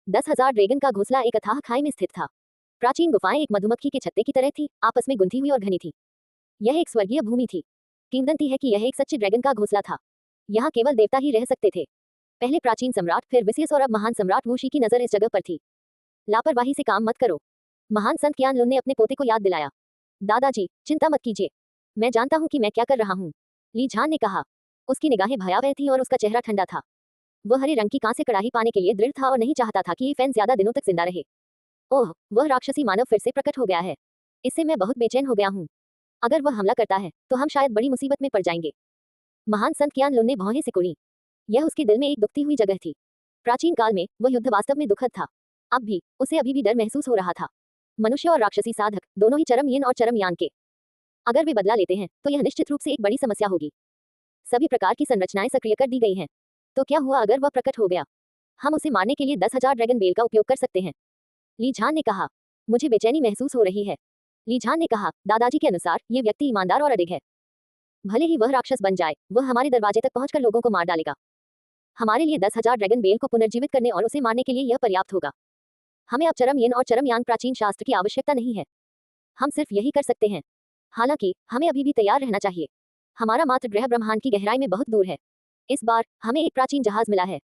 10,000 dragon का घोंसला एक अथाह खाई में स्थित था। प्राचीन गुफाएं एक मधुमक्खी के छत्ते की तरह थी, आपस में गुंथी हुई और घनी थी। यह एक स्वर्गीय भूमि थी। किंवदंती है कि यह एक सच्चे ड्रैगन का घोंसला था। यहाँ केवल देवता ही रह सकते थे। पहले प्राचीन सम्राट, फिर विसियस और अब महान सम्राट वुशी की नजर इस जगह पर थी। लापरवाही से काम मत करो, महान संत कियान लुन ने अपने पोते को याद दिलाया। दादाजी, चिंता मत कीजिए, मैं जानता हूँ कि मैं क्या कर रहा हूँ, ली झान ने कहा। उसकी निगाहें भयावह थीं और उसका चेहरा ठंडा था। वह हरे रंग की कांस्य कड़ाही पाने के लिए दृढ़ था और नहीं चाहता था कि ये फैन ज्यादा दिनों तक जिंदा रहे। ओह, वह राक्षसी मानव फिर से प्रकट हो गया है। इससे मैं बहुत बेचैन हो गया हूँ। अगर वह हमला करता है तो हम शायद बड़ी मुसीबत में पड़ जाएंगे। महान संत कियान लुन ने भौहें सिकुड़ी। यह उसके दिल में एक दुखती हुई जगह थी। प्राचीन काल में वह युद्ध वास्तव में दुखद था। अब भी उसे अभी भी डर महसूस हो रहा था। मनुष्य और राक्षसी साधक दोनों ही चरम यिन और चरम यान के। अगर वे बदला लेते हैं तो यह निश्चित रूप से एक बड़ी समस्या होगी। सभी प्रकार की संरचनाएं सक्रिय कर दी गई हैं। तो क्या हुआ अगर वह प्रकट हो गया? हम उसे मारने के लिए 10,000 ड्रैगन बेल का उपयोग कर सकते हैं, ली झान ने कहा। मुझे बेचैनी महसूस हो रही है, ली झान ने कहा। दादाजी के अनुसार ये व्यक्ति ईमानदार और अडिग है। भले ही वह राक्षस बन जाए, वह हमारे दरवाजे तक पहुंचकर लोगों को मार डालेगा। हमारे लिए 10,000 ड्रैगन बेल को पुनर्जीवित करने और उसे मारने के लिए यह पर्याप्त होगा। हमें अब चरम यिन और चरम यान प्राचीन शास्त्र की आवश्यकता नहीं है। हम सिर्फ यही कर सकते हैं। हालांकि हमें अभी भी तैयार रहना चाहिए। हमारा मातृ ग्रह ब्रह्मांड की गहराई में बहुत दूर है। इस बार हमें एक प्राचीन जहाज मिला है,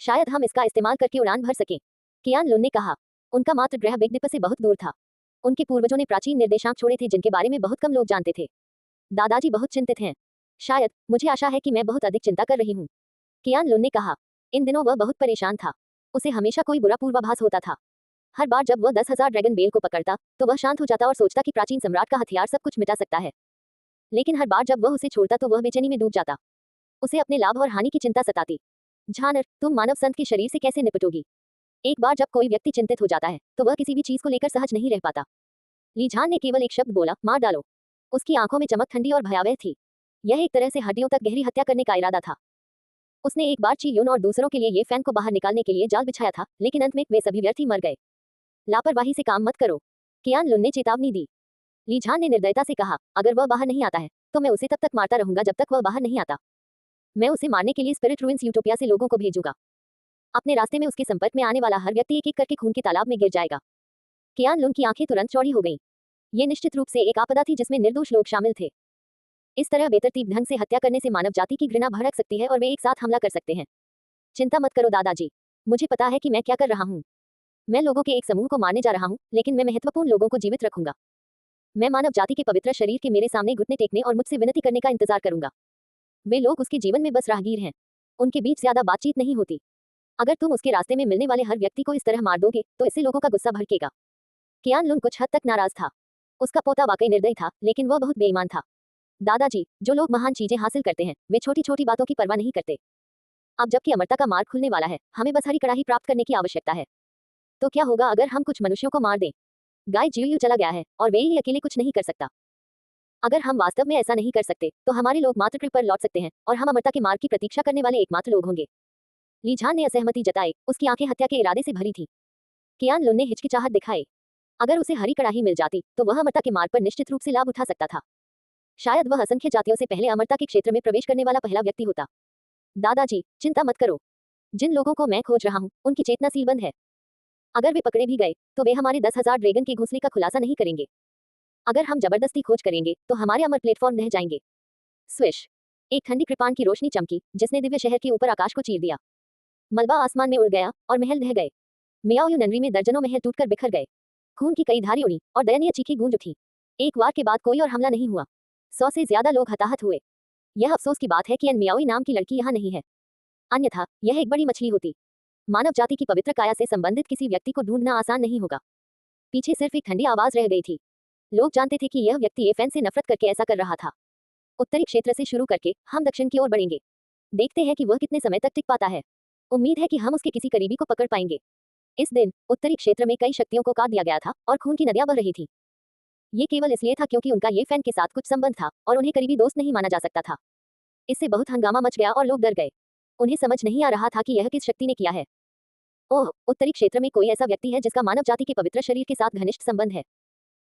शायद हम इसका इस्तेमाल करके उड़ान भर सकें, कियान लुन ने कहा। उनका मातृ ग्रह बिग डिपर से बहुत दूर था। उनके पूर्वजों ने प्राचीन निर्देशांक छोड़े थे जिनके बारे में बहुत कम लोग जानते थे। दादाजी बहुत चिंतित हैं। शायद मुझे आशा है कि मैं बहुत अधिक चिंता कर रही हूँ, कियान लुन ने कहा। इन दिनों वह बहुत परेशान था। उसे हमेशा कोई बुरा पूर्वाभास होता था। हर बार जब वह 10,000 ड्रैगन बेल को पकड़ता तो वह शांत हो जाता और सोचता कि प्राचीन सम्राट का हथियार सब कुछ मिटा सकता है। लेकिन हर बार जब वह उसे छोड़ता तो वह बेचैनी में डूब जाता। उसे अपने लाभ और हानि की चिंता सताती। झानर, तुम मानव संत के शरीर से कैसे निपटोगी? एक बार जब कोई व्यक्ति चिंतित हो जाता है तो वह किसी भी चीज को लेकर सहज नहीं रह पाता। ली झान ने केवल एक शब्द बोला, मार डालो। उसकी आंखों में चमक ठंडी और भयावह थी। यह एक तरह से हड्डियों तक गहरी हत्या करने का इरादा था। उसने एक बार ची यून और दूसरों के लिए ये फैन को बाहर निकालने के लिए जाल बिछाया था, लेकिन अंत में वे सभी व्यर्थ ही मर गए। लापरवाही से काम मत करो, कियान लुन ने चेतावनी दी। ली झान ने निर्दयता से कहा, अगर वह बाहर नहीं आता है तो मैं उसे तब तक मारता रहूंगा जब तक वह बाहर नहीं आता। मैं उसे मारने के लिए स्पिरिट रूइंस यूटोपिया से लोगों को भेजूंगा। अपने रास्ते में उसके संपर्क में आने वाला हर व्यक्ति एक एक करके खून के तालाब में गिर जाएगा। कियान लुन की आंखें तुरंत चौड़ी हो गईं। ये निश्चित रूप से एक आपदा थी जिसमें निर्दोष लोग शामिल थे। इस तरह बेतरतीब ढंग से हत्या करने से मानव जाति की घृणा भड़क सकती है और वे एक साथ हमला कर सकते हैं। चिंता मत करो दादाजी, मुझे पता है कि मैं क्या कर रहा हूँ। मैं लोगों के एक समूह को मारने जा रहा हूँ, लेकिन मैं महत्वपूर्ण लोगों को जीवित रखूंगा। मैं मानव जाति के पवित्र शरीर के मेरे सामने घुटने टेकने और मुझसे विनती करने का इंतजार करूंगा। वे लोग उसके जीवन में बस राहगीर हैं। उनके बीच ज्यादा बातचीत नहीं होती। अगर तुम उसके रास्ते में मिलने वाले हर व्यक्ति को इस तरह मार दोगे तो इससे लोगों का गुस्सा भड़केगा। कियान लुन कुछ हद तक नाराज था। उसका पोता वाकई निर्दयी था, लेकिन वह बहुत बेईमान था। दादाजी, जो लोग महान चीजें हासिल करते हैं वे छोटी छोटी बातों की परवाह नहीं करते। अब जबकि अमरता का मार्ग खुलने वाला है, हमें बस हरी कड़ाही प्राप्त करने की आवश्यकता है। तो क्या होगा अगर हम कुछ मनुष्यों को मार दें? गाय जियू चला गया है और वे ही अकेले कुछ नहीं कर सकता। अगर हम वास्तव में ऐसा नहीं कर सकते तो हमारे लोग मातृ पर लौट सकते हैं और हम अमरता के मार्ग की प्रतीक्षा करने वाले एकमात्र लोग होंगे। ली झान ने असहमति जताई, उसकी आंखें हत्या के इरादे से भरी थी। कियान लुन ने हिचकिचाहट दिखाई। अगर उसे हरी कड़ाही मिल जाती तो वह अमरता के मार्ग पर निश्चित रूप से लाभ उठा सकता था। शायद वह असंख्य जातियों से पहले अमरता के क्षेत्र में प्रवेश करने वाला पहला व्यक्ति होता। दादाजी, चिंता मत करो। जिन लोगों को मैं खोज रहा हूँ उनकी चेतना सीलबंद है। अगर वे पकड़े भी गए तो वे हमारे 10,000 ड्रैगन के घोंसले का खुलासा नहीं करेंगे। अगर हम जबरदस्ती खोज करेंगे तो हमारे अमर प्लेटफॉर्म रह जाएंगे। स्विश! एक ठंडी कृपाण की रोशनी चमकी जिसने दिव्य शहर के ऊपर आकाश को चीर दिया। मलबा आसमान में उड़ गया और महल ढह गए। मियाओ नगरी में दर्जनों महल टूटकर बिखर गए। खून की कई धारी उड़ी और दयनीय चीखें गूंज उठी। एक वार के बाद कोई और हमला नहीं हुआ। 100 से ज्यादा लोग हताहत हुए। यह अफसोस की बात है कि एन मियाओई नाम की लड़की यहाँ नहीं है, अन्यथा यह एक बड़ी मछली होती। मानव जाति की पवित्र काया से संबंधित किसी व्यक्ति को ढूंढना आसान नहीं होगा। पीछे सिर्फ एक ठंडी आवाज रह गई थी। लोग जानते थे कि यह व्यक्ति एफएन से नफरत करके ऐसा कर रहा था। उत्तरी क्षेत्र से शुरू करके हम दक्षिण की ओर बढ़ेंगे। देखते हैं कि वह कितने समय तक टिक पाता है। उम्मीद है कि हम उसके किसी करीबी को पकड़ पाएंगे। इस दिन उत्तरी क्षेत्र में कई शक्तियों को काट दिया गया था और खून की नदियां बह रही थी। ये केवल इसलिए था क्योंकि उनका ये फैन के साथ कुछ संबंध था और उन्हें करीबी दोस्त नहीं माना जा सकता था। इससे बहुत हंगामा मच गया और लोग डर गए। उन्हें समझ नहीं आ रहा था कि यह किस शक्ति ने किया है। ओह, उत्तरी क्षेत्र में कोई ऐसा व्यक्ति है जिसका मानव जाति के पवित्र शरीर के साथ घनिष्ठ संबंध है।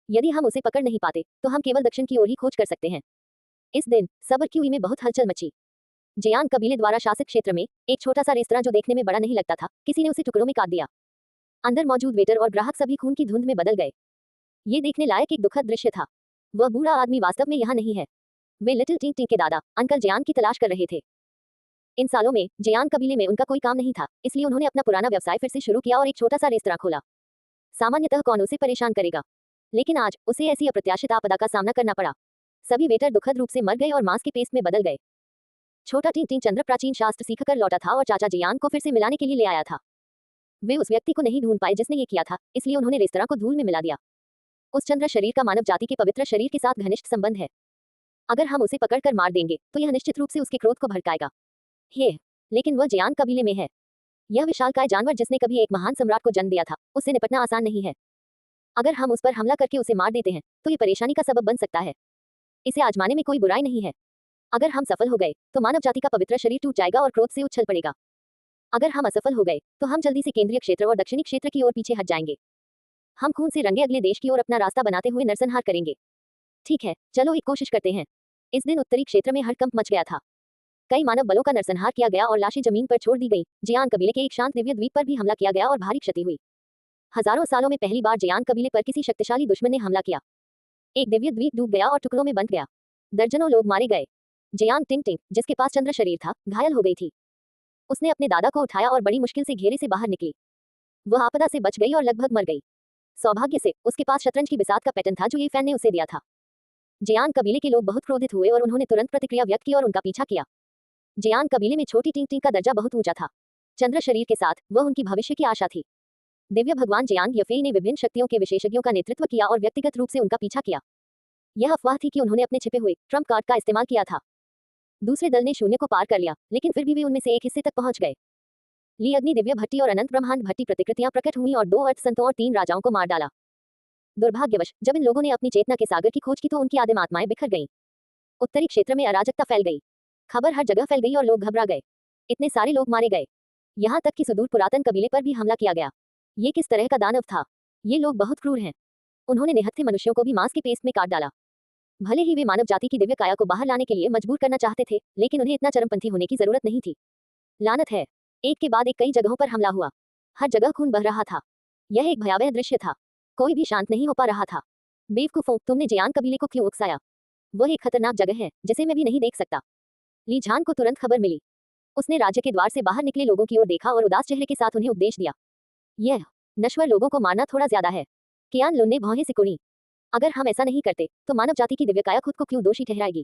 यदि हम उसे पकड़ नहीं पाते तो हम केवल दक्षिण की ओर ही खोज कर सकते हैं। इस दिन सबर क्यूई में बहुत हलचल मची। जियांग कबीले द्वारा शासित क्षेत्र में एक छोटा सा रेस्तरां जो देखने में बड़ा नहीं लगता था, किसी ने उसे टुकड़ों में काट दिया। अंदर मौजूद वेटर और ग्राहक सभी खून की धुंध में बदल गए। ये देखने लायक एक दुखद दृश्य था। वह बूढ़ा आदमी वास्तव में यहाँ नहीं है। वे लिटिल टिंग टिंग के दादा अंकल जियांग की तलाश कर रहे थे। इन सालों में जियांग कबीले में उनका कोई काम नहीं था, इसलिए उन्होंने अपना पुराना व्यवसाय फिर से शुरू किया और एक छोटा सा रेस्तरां खोला। सामान्यतः कौन उसे परेशान करेगा, लेकिन आज उसे ऐसी अप्रत्याशित आपदा का सामना करना पड़ा। सभी वेटर दुखद रूप से मर गए और मांस के पेस्ट में बदल गए। छोटा टिंग टिंग चंद्र प्राचीन शास्त्र सीखकर लौटा था और चाचा जियांग को फिर से मिलाने के लिए ले आया था। वे उस व्यक्ति को नहीं ढूंढ पाए जिसने ये किया था, इसलिए उन्होंने रेस्तरां को धूल में मिला दिया। उस चंद्र शरीर का मानव जाति के पवित्र शरीर के साथ घनिष्ठ संबंध है। अगर हम उसे पकड़कर मार देंगे तो यह निश्चित रूप से उसके क्रोध को भड़काएगा। लेकिन वह जियांग कबीले में है। यह विशालकाय जानवर जिसने कभी एक महान सम्राट को जन्म दिया था, उससे निपटना आसान नहीं है। अगर हम उस पर हमला करके उसे मार देते हैं तो ये परेशानी का सबब बन सकता है। इसे आजमाने में कोई बुराई नहीं है। अगर हम सफल हो गए तो मानव जाति का पवित्र शरीर टूट जाएगा और क्रोध से उछल पड़ेगा। अगर हम असफल हो गए तो हम जल्दी से केंद्रीय क्षेत्र और दक्षिणी क्षेत्र की ओर पीछे हट जाएंगे। हम खून से रंगे अगले देश की ओर अपना रास्ता बनाते हुए नरसंहार करेंगे। ठीक है, चलो एक कोशिश करते हैं। इस दिन उत्तरी क्षेत्र में हड़कंप मच गया था। कई मानव बलों का नरसंहार किया गया और लाशें जमीन पर छोड़ दी गई। जियांग कबीले के एक शांत दिव्य द्वीप पर भी हमला किया गया और भारी क्षति हुई। हजारों सालों में पहली बार जियांग कबीले पर किसी शक्तिशाली दुश्मन ने हमला किया। एक दिव्य द्वीप डूब गया और टुकड़ों में बंट गया। दर्जनों लोग मारे गए। जियांग टिंग टिंग, जिसके पास चंद्र शरीर था, घायल हो गई थी। उसने अपने दादा को उठाया और बड़ी मुश्किल से घेरे से बाहर निकली। वह आपदा से बच गई और लगभग मर गई। सौभाग्य से उसके पास शतरंज की बिसात का पैटर्न था जो ये फैन ने उसे दिया था। जियांग कबीले के लोग बहुत क्रोधित हुए और उन्होंने तुरंत प्रतिक्रिया व्यक्त की और उनका पीछा किया। जियांग कबीले में छोटी टिंग टिंग का दर्जा बहुत ऊंचा था। चंद्र शरीर के साथ वह उनकी भविष्य की आशा थी। दिव्य भगवान जियांग यफेई ने विभिन्न शक्तियों के विशेषज्ञों का नेतृत्व किया और व्यक्तिगत रूप से उनका पीछा किया। यह अफवाह थी कि उन्होंने अपने छिपे हुए ट्रम्प कार्ड का इस्तेमाल किया था। दूसरे दल ने शून्य को पार कर लिया, लेकिन फिर भी वे उनमें से एक हिस्से तक पहुंच गए। ली अग्नि दिव्य भट्टी और अनंत ब्रह्मांड भट्टी प्रतिकृतियां प्रकट हुई और 2 अर्थ संतों और 3 राजाओं को मार डाला। दुर्भाग्यवश जब इन लोगों ने अपनी चेतना के सागर की खोज की तो उनकी आदिम आत्माएं बिखर गईं। उत्तरी क्षेत्र में अराजकता फैल गई। खबर हर जगह फैल गई और लोग घबरा गए। इतने सारे लोग मारे गए, यहाँ तक कि सुदूर पुरातन कबीले पर भी हमला किया गया। ये किस तरह का दानव था? ये लोग बहुत क्रूर हैं। उन्होंने निहत्थे मनुष्यों को भी मांस के पेस्ट में काट डाला। भले ही वे मानव जाति की दिव्य काया को बाहर लाने के लिए मजबूर करना चाहते थे, लेकिन उन्हें इतना चरमपंथी होने की जरूरत नहीं थी। लानत है, एक के बाद एक कई जगहों पर हमला हुआ। हर जगह खून बह रहा था। यह एक भयावह दृश्य था। कोई भी शांत नहीं हो पा रहा था। बेवकूफों, तुमने जियांग कबीले को क्यों उकसाया? वह एक खतरनाक जगह है जिसे मैं भी नहीं देख सकता। ली झान को तुरंत खबर मिली। उसने राज्य के द्वार से बाहर निकले लोगों की ओर देखा और उदास चेहरे के साथ उन्हें उपदेश दिया। यह नश्वर लोगों को मारना थोड़ा ज्यादा है। कियान लुन ने भौहें सिकुड़ी। अगर हम ऐसा नहीं करते तो मानव जाति की दिव्य काया खुद को क्यों दोषी ठहराएगी?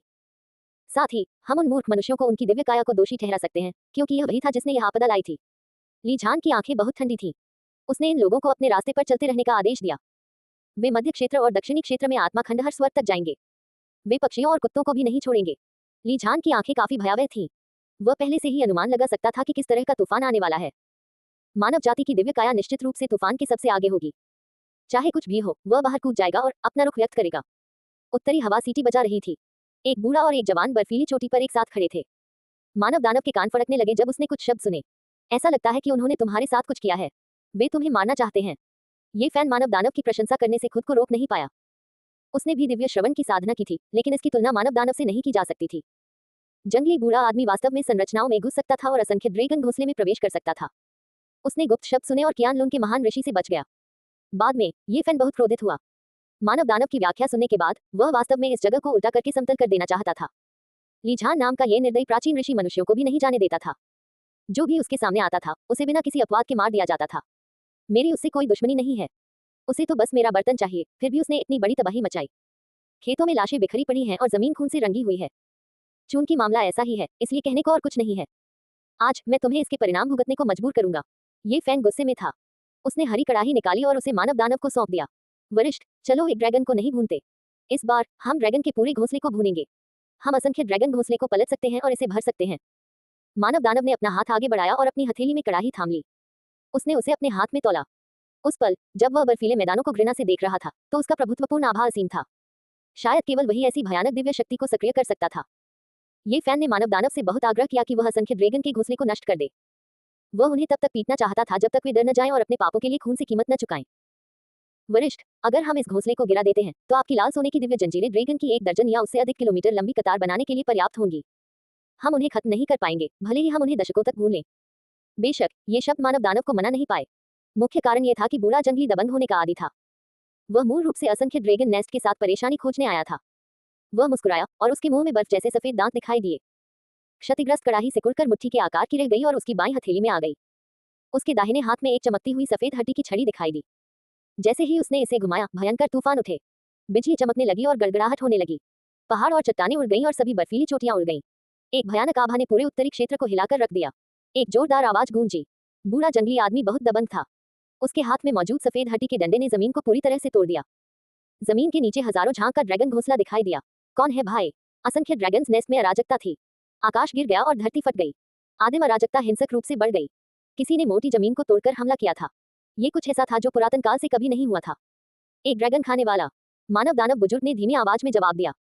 साथ ही हम उन मूर्ख मनुष्यों को उनकी दिव्य काया को दोषी ठहरा सकते हैं, क्योंकि यह वही था जिसने यह आपदा लाई थी। ली झान की आंखें बहुत ठंडी थीं। उसने इन लोगों को अपने रास्ते पर चलते रहने का आदेश दिया। वे मध्य क्षेत्र और दक्षिणी क्षेत्र में आत्मा खंडहर स्वर तक जाएंगे। वे पक्षियों और कुत्तों को भी नहीं छोड़ेंगे। ली झान की आंखें काफी भयावह थीं। वह पहले से ही अनुमान लगा सकता था कि किस तरह का तूफान आने वाला है। मानव जाति की दिव्य काया निश्चित रूप से तूफान के सबसे आगे होगी। चाहे कुछ भी हो, वह बाहर कूद जाएगा और अपना रुख व्यक्त करेगा। उत्तरी हवा सीटी बजा रही थी। एक बूढ़ा और एक जवान बर्फीली चोटी पर एक साथ खड़े थे। मानव दानव के कान फड़कने लगे जब उसने कुछ शब्द सुने। ऐसा लगता है कि उन्होंने तुम्हारे साथ कुछ किया है। वे तुम्हें मारना चाहते हैं। ये फैन मानव दानव की प्रशंसा करने से खुद को रोक नहीं पाया। उसने भी दिव्य श्रवण की साधना की थी, लेकिन इसकी तुलना मानव दानव से नहीं की जा सकती थी। जंगली बूढ़ा आदमी वास्तव में संरचनाओं में घुस सकता था और असंख्य ड्रैगन घोंसले में प्रवेश कर सकता था। उसने गुप्त शब्द सुने और कियान लुन के महान ऋषि से बच गया। बाद में ये फैन बहुत क्रोधित हुआ। मानव दानव की व्याख्या सुनने के बाद वह वास्तव में इस जगह को उल्टा करके समतल कर देना चाहता था। ली झान नाम का ये निर्दयी प्राचीन ऋषि मनुष्यों को भी नहीं जाने देता था। जो भी उसके सामने आता था उसे बिना किसी अपवाद के मार दिया जाता था। मेरी उससे कोई दुश्मनी नहीं है। उसे तो बस मेरा बर्तन चाहिए। फिर भी उसने इतनी बड़ी तबाही मचाई। खेतों में लाशें बिखरी पड़ी हैं और जमीन खून से रंगी हुई है। चूंकि मामला ऐसा ही है, इसलिए कहने को और कुछ नहीं है। आज मैं तुम्हें इसके परिणाम भुगतने को मजबूर करूंगा। ये फैन गुस्से में था। उसने हरी कड़ाही निकाली और उसे मानव दानव को सौंप दिया। वरिष्ठ, चलो एक ड्रैगन को नहीं भूनते। इस बार हम ड्रैगन के पूरे घोंसले को भूनेंगे। हम असंख्य ड्रैगन घोंसले को पलट सकते हैं और इसे भर सकते हैं। मानव दानव ने अपना हाथ आगे बढ़ाया और अपनी हथेली में कड़ाही थाम ली। उसने उसे अपने हाथ में तौला। उस पल जब वह बर्फीले मैदानों को घृणा से देख रहा था तो उसका प्रभुत्वपूर्ण आभा असीम था। शायद केवल वही ऐसी भयानक दिव्य शक्ति को सक्रिय कर सकता था। ये फैन ने मानव दानव से बहुत आग्रह किया कि वह असंख्य ड्रैगन के घोंसले को नष्ट कर दे। वह उन्हें तब तक पीटना चाहता था जब तक वे डर न जाएं और अपने पापों के लिए खून से कीमत न चुकाएं। वरिष्ठ, अगर हम इस घोंसले को गिरा देते हैं तो आपकी लाल सोने की दिव्य जंजीरें ड्रैगन की 1 दर्जन या उससे अधिक किलोमीटर लंबी कतार बनाने के लिए पर्याप्त होंगी। हम उन्हें खत्म नहीं कर पाएंगे, भले ही हम उन्हें दशकों तक भूलें। बेशक ये शब्द मानव दानव को मना नहीं पाए। मुख्य कारण यह था कि बूढ़ा जंगली दबंग होने का आदी था। वह मूल रूप से असंख्य ड्रैगन नेस्ट के साथ परेशानी खोजने आया था। वह मुस्कुराया और उसके मुंह में बर्फ जैसे सफेद दांत दिखाई दिए। क्षतिग्रस्त कड़ाही सिकुड़कर मुट्ठी के आकार की रह गई और उसकी बाईं हथेली में आ गई। उसके दाहिने हाथ में एक चमकती हुई सफेद हड्डी की छड़ी दिखाई दी। जैसे ही उसने इसे घुमाया, भयंकर तूफान उठे। बिजली चमकने लगी और गड़गड़ाहट होने लगी। पहाड़ और चट्टानें उड़ गईं और सभी बर्फीली चोटियां उड़ गईं। एक भयानक आभा ने पूरे उत्तरी क्षेत्र को हिलाकर रख दिया। एक जोरदार आवाज गूंजी। बूढ़ा जंगली आदमी बहुत दबंग था। उसके हाथ में मौजूद सफेद हड्डी के डंडे ने जमीन को पूरी तरह से तोड़ दिया। जमीन के नीचे हजारों झांक का ड्रैगन घोंसला दिखाई दिया। कौन है भाई? असंख्य ड्रैगन्स नेस्ट में अराजकता थी। आकाश गिर गया और धरती फट गई। आदिम अराजकता हिंसक रूप से बढ़ गई। किसी ने मोटी जमीन को तोड़कर हमला किया था। ये कुछ ऐसा था जो पुरातन काल से कभी नहीं हुआ था। एक ड्रैगन खाने वाला मानव दानव बुजुर्ग ने धीमी आवाज में जवाब दिया।